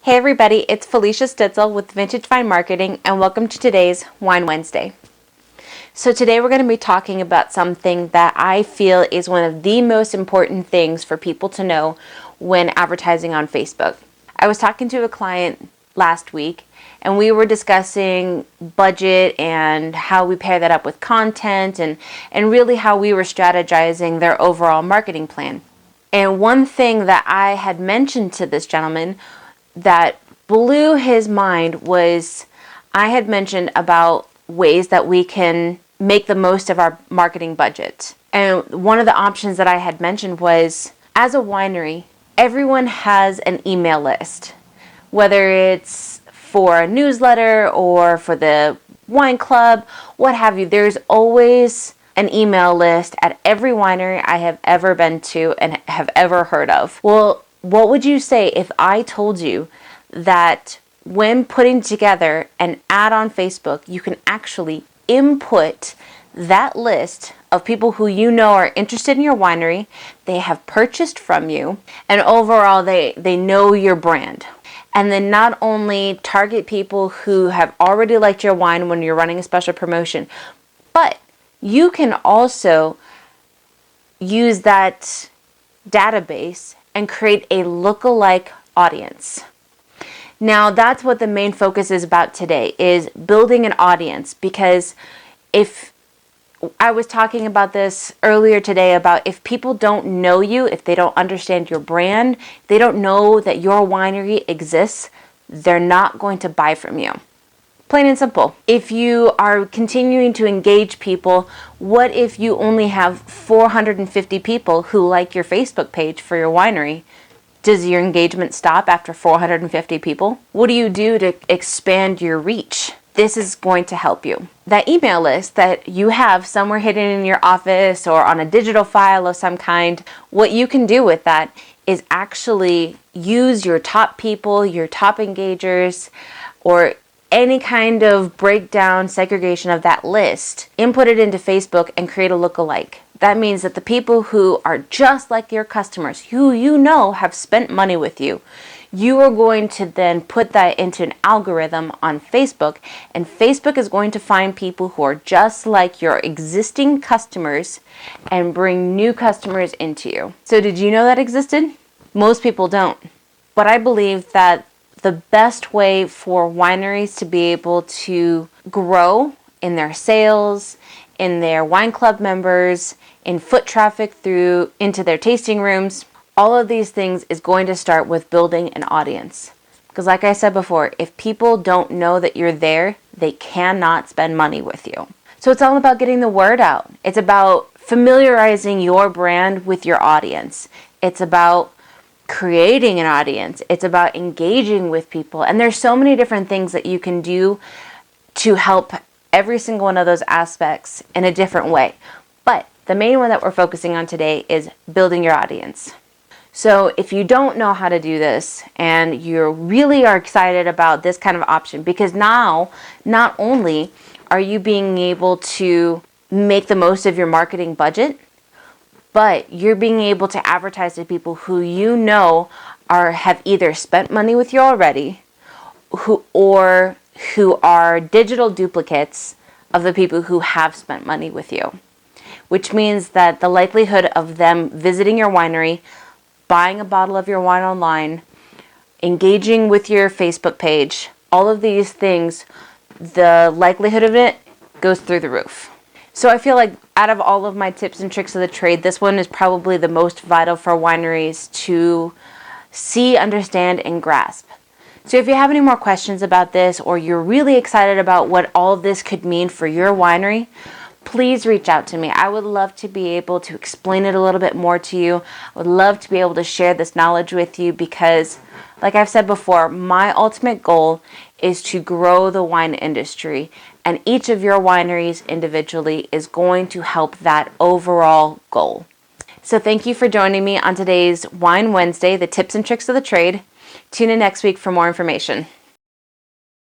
Hey everybody, it's Felicia Stitzel with Vintage Wine Marketing and welcome to today's Wine Wednesday. So today we're going to be talking about something that I feel is one of the most important things for people to know when advertising on Facebook. I was talking to a client last week and we were discussing budget and how we pair that up with content and really how we were strategizing their overall marketing plan. And one thing that I had mentioned to this gentleman that blew his mind was I had mentioned about ways that we can make the most of our marketing budget. And one of the options that I had mentioned was, as a winery, everyone has an email list, whether it's for a newsletter or for the wine club, what have you. There's always an email list at every winery I have ever been to and have ever heard of. Well, what would you say if I told you that when putting together an ad on Facebook, you can actually input that list of people who you know are interested in your winery, they have purchased from you, and overall they know your brand. And then not only target people who have already liked your wine when you're running a special promotion, but you can also use that database and create a lookalike audience. Now that's what the main focus is about today, is building an audience, because if I was talking about this earlier today about if people don't know you, if they don't understand your brand, they don't know that your winery exists, they're not going to buy from you. Plain and simple. If you are continuing to engage people, what if you only have 450 people who like your Facebook page for your winery? Does your engagement stop after 450 people? What do you do to expand your reach? This is going to help you. That email list that you have somewhere hidden in your office or on a digital file of some kind, what you can do with that is actually use your top people, your top engagers, or any kind of breakdown, segregation of that list, input it into Facebook and create a lookalike. That means that the people who are just like your customers, who you know have spent money with you, you are going to then put that into an algorithm on Facebook, and Facebook is going to find people who are just like your existing customers and bring new customers into you. So did you know that existed? Most people don't. But I believe that the best way for wineries to be able to grow in their sales, in their wine club members, in foot traffic through into their tasting rooms, all of these things is going to start with building an audience. Because like I said before, if people don't know that you're there, they cannot spend money with you. So it's all about getting the word out. It's about familiarizing your brand with your audience. It's about creating an audience. It's about engaging with people. And there's so many different things that you can do to help every single one of those aspects in a different way. But the main one that we're focusing on today is building your audience. So if you don't know how to do this and you really are excited about this kind of option, because now not only are you being able to make the most of your marketing budget, but you're being able to advertise to people who you know have either spent money with you already, who are digital duplicates of the people who have spent money with you. Which means that the likelihood of them visiting your winery, buying a bottle of your wine online, engaging with your Facebook page, all of these things, the likelihood of it goes through the roof. So I feel like out of all of my tips and tricks of the trade, this one is probably the most vital for wineries to see, understand, and grasp. So if you have any more questions about this, or you're really excited about what all of this could mean for your winery, please reach out to me. I would love to be able to explain it a little bit more to you. I would love to be able to share this knowledge with you because, like I've said before, my ultimate goal is to grow the wine industry, and each of your wineries individually is going to help that overall goal. So thank you for joining me on today's Wine Wednesday, the tips and tricks of the trade. Tune in next week for more information.